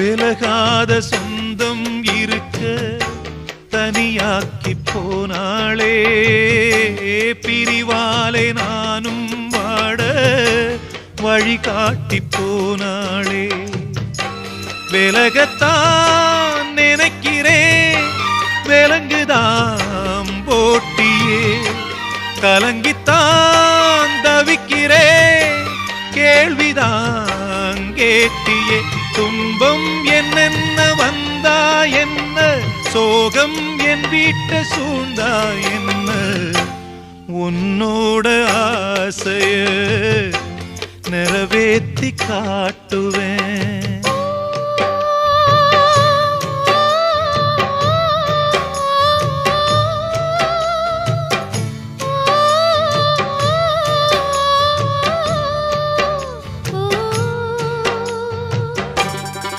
விலகாத சொந்தம் இருக்க தனியாக்கி போனாளே, பிரிவாலே நானும் வாட வழிகாட்டி போனாளே. விலகத்தான் நினைக்கிறேன், விலங்குதான் போட்டியே, கலங்கித்தான் தவிக்கிறேன், கேள்விதான் கேட்டியே. துன்பம் என்னென்ன வந்தா என்ன, சோகம் என் வீட்டை சூழ்ந்தா என்ன, உன்னோட ஆசைய நிறைவேத்தி காட்டுவேன்.